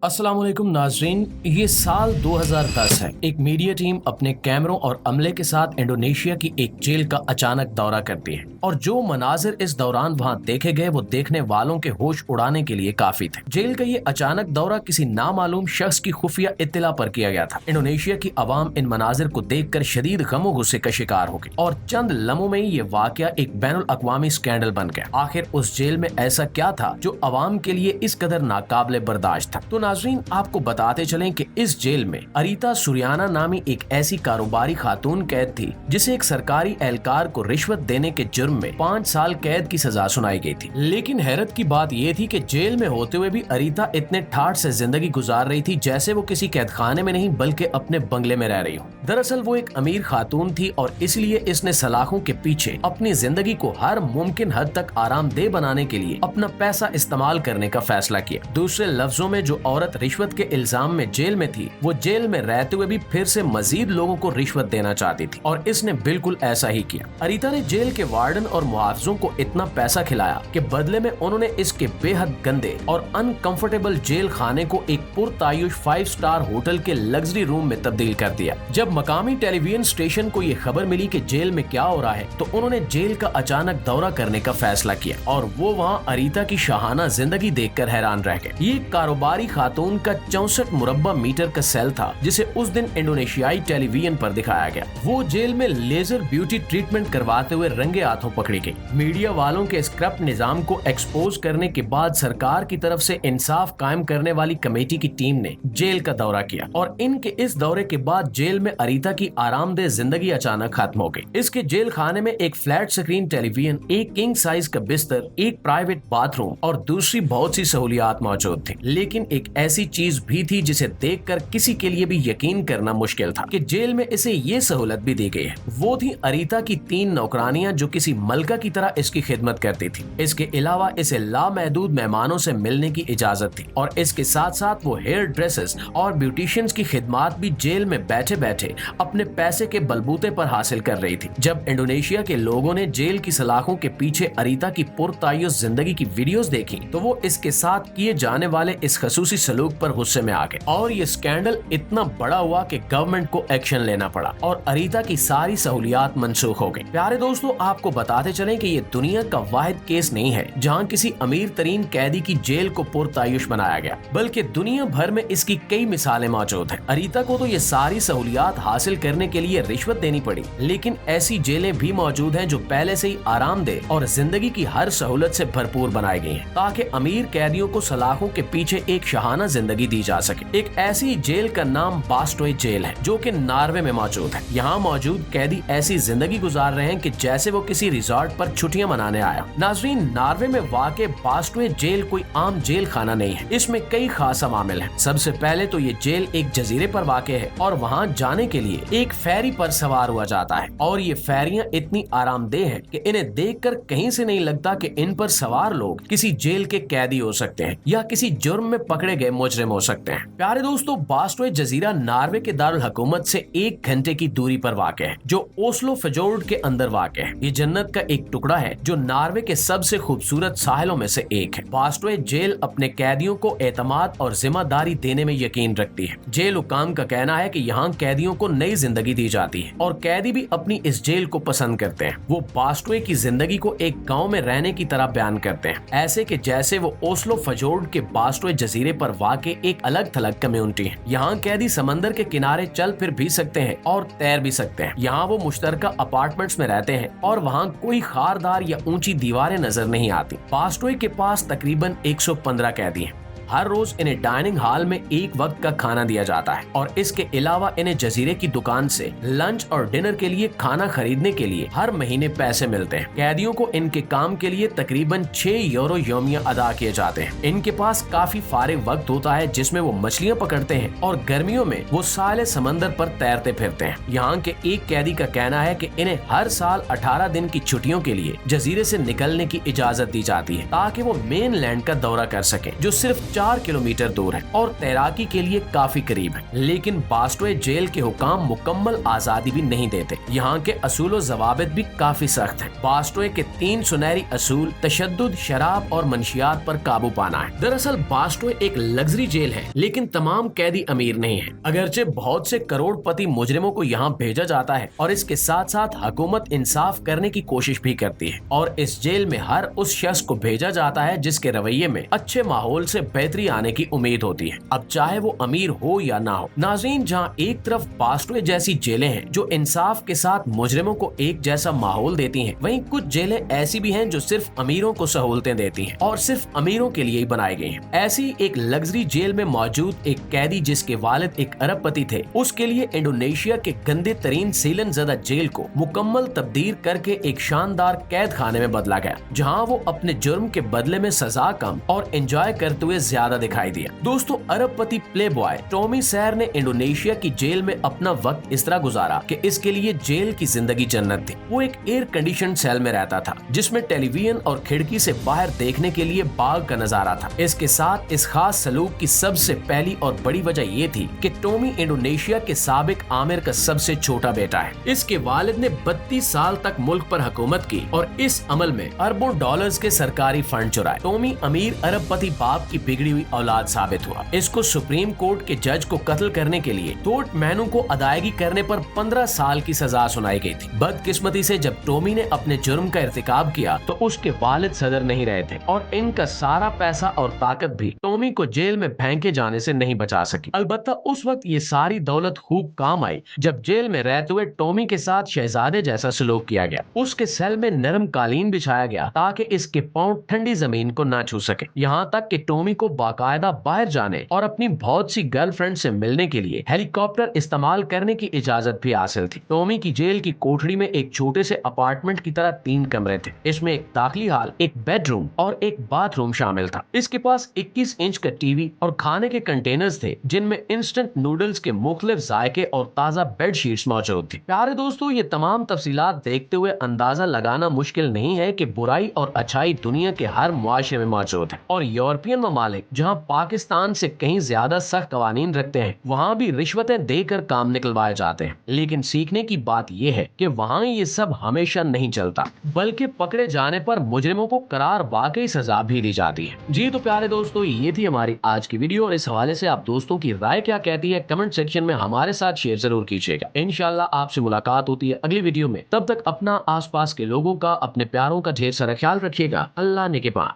अस्सलाम वालेकुम नाजरीन, ये साल 2010 है। एक मीडिया टीम अपने कैमरों और अमले के साथ इंडोनेशिया की एक जेल का अचानक दौरा करती है और जो मनाजिर इस दौरान वहां देखे गए वो देखने वालों के होश उड़ाने के लिए काफी थे। जेल का ये अचानक दौरा किसी नामालूम शख्स की खुफिया इत्तला पर किया गया था। इंडोनेशिया की आवाम इन मनाजिर को देखकर शदीद गमो गुस्से का शिकार हो गई और चंद लम्हों में ही ये वाकया एक बैनुल अक़वामी स्कैंडल बन गया। आखिर उस जेल में ऐसा क्या था जो आवाम के लिए इस कदर नाकाबिले बर्दाश्त था? तो नाज़रीन, आपको बताते चलें कि इस जेल में अरीता सुरियाना नामी एक ऐसी कारोबारी खातून कैद थी जिसे एक सरकारी एहलकार को रिश्वत देने के जुर्म में 5 साल कैद की सजा सुनाई गई थी। लेकिन हैरत की बात यह थी कि जेल में होते हुए भी अरीता इतने ठाठ से जिंदगी गुजार रही थी जैसे वो किसी कैद खाने में नहीं बल्कि अपने बंगले में रह रही हो। दरअसल वो एक अमीर खातून थी और इसलिए इसने सलाखों के पीछे अपनी जिंदगी को हर मुमकिन हद तक आरामदेह बनाने के लिए अपना पैसा इस्तेमाल करने का फैसला किया। दूसरे लफ्जों में, जो औरत रिश्वत के इल्जाम में जेल में थी वो जेल में रहते हुए भी फिर से मजीद लोगों को रिश्वत देना चाहती थी और इसने बिल्कुल ऐसा ही किया। अरीता ने जेल के वार्डन और मुहाफिजों को इतना पैसा खिलाया कि बदले में उन्होंने इसके बेहद गंदे और अनकंफर्टेबल जेल खाने को एक पुरतायुश 5 स्टार होटल के लग्जरी रूम में तब्दील कर दिया। जब मकामी टेलीविजन स्टेशन को ये खबर मिली कि जेल में क्या हो रहा है तो उन्होंने जेल का अचानक दौरा करने का फैसला किया और वो वहाँ अरीता की शाहाना जिंदगी देखकर हैरान रह गए। ये कारोबारी खातून का 64 मुरब्बा मीटर का सेल था जिसे उस दिन इंडोनेशियाई टेलीविजन पर दिखाया गया। वो जेल में लेजर ब्यूटी ट्रीटमेंट करवाते हुए रंगे हाथों पकड़ी गई। मीडिया वालों के करप्ट निजाम को एक्सपोज करने के बाद सरकार की तरफ से इंसाफ कायम करने वाली कमेटी की टीम ने जेल का दौरा किया और इनके इस दौरे के बाद जेल में अरीता की आरामदेह जिंदगी अचानक खत्म हो गई। इसके जेल खाने में एक फ्लैट स्क्रीन टेलीविजन, एक किंग साइज का बिस्तर, एक प्राइवेट बाथरूम और दूसरी बहुत सी सहूलियात मौजूद थी। लेकिन एक ऐसी चीज भी थी जिसे देखकर किसी के लिए भी यकीन करना मुश्किल था कि जेल में इसे ये सहूलत भी दी गई है। वो थी अरीता की 3 नौकरानियां जो किसी मलका की तरह इसकी खिदमत करती थी। इसके अलावा इसे लामहदूद मेहमानों से मिलने की इजाजत थी और इसके साथ साथ वो हेयर ड्रेसेस और ब्यूटिशियंस की खिदमत भी जेल में बैठे बैठे अपने पैसे के बलबूते पर हासिल कर रही थी। जब इंडोनेशिया के लोगों ने जेल की सलाखों के पीछे अरीता की पुरतायुस जिंदगी की वीडियोस देखी तो वो इसके साथ किए जाने वाले इस खसूसी सलूक पर गुस्से में आ गए और ये स्कैंडल इतना बड़ा हुआ कि गवर्नमेंट को एक्शन लेना पड़ा और अरीता की सारी सहूलियात मंसूख हो गई। प्यारे दोस्तों, आपको बताते चलें कि ये दुनिया का वाहिद केस नहीं है जहां किसी अमीर तरीन कैदी की जेल को पुरतायुश बनाया गया, बल्कि दुनिया भर में इसकी कई मिसालें मौजूद हैं। अरीता को तो ये सारी सहूलियात हासिल करने के लिए रिश्वत देनी पड़ी, लेकिन ऐसी जेलें भी मौजूद हैं जो पहले से ही आरामदेह और जिंदगी की हर सहूलत से भरपूर बनाई गई हैं ताकि अमीर कैदियों को सलाखों के पीछे एक शाहाना जिंदगी दी जा सके। एक ऐसी जेल का नाम बास्टोय जेल है जो कि नार्वे में मौजूद है। यहाँ मौजूद कैदी ऐसी जिंदगी गुजार रहे हैं कि जैसे वो किसी रिजॉर्ट पर छुट्टियां मनाने आया। नाजरीन, नार्वे में वाक़े बास्टोय जेल कोई आम जेल खाना नहीं है, इसमें कई खास अमामिल हैं। सबसे पहले तो ये जेल एक जजीरे पर वाक़े है और वहाँ जाने के लिए एक फेरी पर सवार हुआ जाता है और ये फेरियां इतनी आरामदेह हैं कि इन्हें देखकर कहीं से नहीं लगता कि इन पर सवार लोग किसी जेल के कैदी हो सकते हैं या किसी जुर्म में पकड़े गए मुजरिम हो सकते हैं। प्यारे दोस्तों, बास्टोय जजीरा नार्वे के दारुल हुकूमत से 1 घंटे की दूरी पर वाक़ है जो ओस्लो fjord के अंदर वाक़ है। ये जन्नत का एक टुकड़ा है जो नार्वे के सबसे खूबसूरत साहिलों में से एक है। बास्टोय जेल अपने कैदियों को एतमाद और जिम्मेदारी देने में यकीन रखती है। जेल हुकाम का कहना है कि यहाँ कैदियों को नई जिंदगी दी जाती है और कैदी भी अपनी इस जेल को पसंद करते हैं। वो बास्टोय की जिंदगी को एक गाँव में रहने की तरह बयान करते हैं, ऐसे कि जैसे वो ओस्लो fjord के बास्टोय जजीरे पर वाक़े एक अलग थलग कम्युनिटी है। यहाँ कैदी समंदर के किनारे चल फिर भी सकते हैं और तैर भी सकते हैं। यहाँ वो मुश्तरका अपार्टमेंट्स में रहते हैं और वहाँ कोई खारदार या ऊंची दीवारें नजर नहीं आती। बास्टोय के पास तकरीबन 115 कैदी हैं। हर रोज इन्हें डाइनिंग हॉल में एक वक्त का खाना दिया जाता है और इसके अलावा इन्हें जजीरे की दुकान से लंच और डिनर के लिए खाना खरीदने के लिए हर महीने पैसे मिलते हैं। कैदियों को इनके काम के लिए तकरीबन 6 यूरो यौमिया अदा किए जाते हैं। इनके पास काफी फारिग वक्त होता है जिसमें वो मछलियाँ पकड़ते हैं और गर्मियों में वो साले समंदर पर तैरते फिरते हैं। यहाँ के एक कैदी का कहना है कि इन्हें हर साल 18 दिन की छुट्टियों के लिए जजीरे से निकलने की इजाजत दी जाती है ताकि वो मेन लैंड का दौरा कर सके जो सिर्फ 4 किलोमीटर दूर है और तैराकी के लिए काफी करीब है। लेकिन बास्टोए जेल के हुकाम मुकम्मल आजादी भी नहीं देते। यहाँ के असूल व ज़वाबित भी काफी सख्त हैं। बास्टोए के 3 सुनहरी असूल तशद्दुद, शराब और मंशियात पर काबू पाना है। दरअसल बास्टोए एक लग्जरी जेल है, लेकिन तमाम कैदी अमीर नहीं है। अगरचे बहुत से करोड़पति मुजरिमों को यहाँ भेजा जाता है और इसके साथ साथ हुकूमत इंसाफ करने की कोशिश भी करती है और इस जेल में हर उस शख्स को भेजा जाता है जिसके रवैये में अच्छे माहौल से बेहतरी आने की उम्मीद होती है, अब चाहे वो अमीर हो या ना हो। नाज़रीन, जहाँ एक तरफ बास्टोए जैसी जेलें हैं जो इंसाफ के साथ मुजरिमों को एक जैसा माहौल देती हैं, वहीं कुछ जेलें ऐसी भी हैं जो सिर्फ अमीरों को सहूलतें देती हैं और सिर्फ अमीरों के लिए ही बनाई गई हैं। ऐसी एक लग्जरी जेल में मौजूद एक कैदी जिसके वालिद एक अरबपति थे, उसके लिए इंडोनेशिया के गंदे तरीन सीलन ज़दा जेल को मुकम्मल तब्दील करके एक शानदार कैद खाने में बदला गया, जहाँ वो अपने जुर्म के बदले में सजा कम और एंजॉय करते हुए ज्यादा दिखाई दिया। दोस्तों, अरबपति प्लेबॉय टॉमी सैर ने इंडोनेशिया की जेल में अपना वक्त इस तरह गुजारा कि इसके लिए जेल की जिंदगी जन्नत थी। वो एक एयर कंडीशन सेल में रहता था जिसमें टेलीविजन और खिड़की से बाहर देखने के लिए बाग का नजारा था। इसके साथ इस खास सलूक की सबसे पहली और बड़ी वजह ये थी कि टॉमी इंडोनेशिया के साबिक आमिर का सबसे छोटा बेटा है। इसके वालिद ने 32 साल तक मुल्क पर हुकूमत की और इस अमल में अरबों डॉलर्स के सरकारी फंड चुराए। टॉमी अमीर अरबपति बाप की बिगड़ी हुई औलाद साबित हुआ। इसको सुप्रीम कोर्ट के जज को कत्ल करने के लिए टोट मैनू को अदायगी करने पर 15 साल की सजा सुनाई गई थी। बदकिस्मती से जब टॉमी ने अपने जुर्म का इर्तिकाब किया तो उसके वालिद सदर नहीं रहे थे और इनका सारा पैसा और ताकत भी टॉमी को जेल में फेंके जाने से नहीं बचा सकी। अलबत्ता उस वक्त ये सारी दौलत खूब काम आई जब जेल में रहते हुए टॉमी के साथ शहजादे जैसा सलूक किया गया। उसके सेल में नरम कालीन बिछाया गया ताकि इसके पांव ठंडी जमीन को ना छू सके। यहाँ तक कि टॉमी को बाकायदा बाहर जाने और अपनी बहुत सी गर्लफ्रेंड से मिलने के लिए हेलीकॉप्टर इस्तेमाल करने की इजाजत भी हासिल थी। टॉमी की जेल की कोठरी में एक छोटे से अपार्टमेंट की तरह 3 कमरे थे। इसमें एक दाखिली हाल, एक बेडरूम और एक बाथरूम शामिल था। इसके पास 21 इंच का टीवी और खाने के कंटेनर्स थे जिनमें इंस्टेंट नूडल्स के मुख्तलिफ जायके और ताज़ा बेडशीट्स मौजूद थी। प्यारे दोस्तों, ये तमाम तफसीलात देखते हुए अंदाजा लगाना मुश्किल नहीं है कि बुराई और अच्छाई दुनिया के हर मुआशरे में मौजूद है और यूरोपियन ममालिक जहाँ पाकिस्तान से कहीं ज्यादा सख्त कवानीन रखते हैं, वहाँ भी रिश्वतें देकर काम निकलवाए जाते हैं। लेकिन सीखने की बात यह है कि वहाँ ये सब हमेशा नहीं चलता, बल्कि पकड़े जाने पर मुजरिमों को करार वाकई सजा भी दी जाती है। जी तो प्यारे दोस्तों, ये थी हमारी आज की वीडियो और इस हवाले से आप दोस्तों की राय क्या कहती है कमेंट सेक्शन में हमारे साथ शेयर जरूर कीजिएगा। इंशाल्लाह आपसे मुलाकात होती है अगली वीडियो में। तब तक अपना, आसपास के लोगों का, अपने प्यारों का ढेर सारा ख्याल रखिएगा। अल्लाह निगहबान।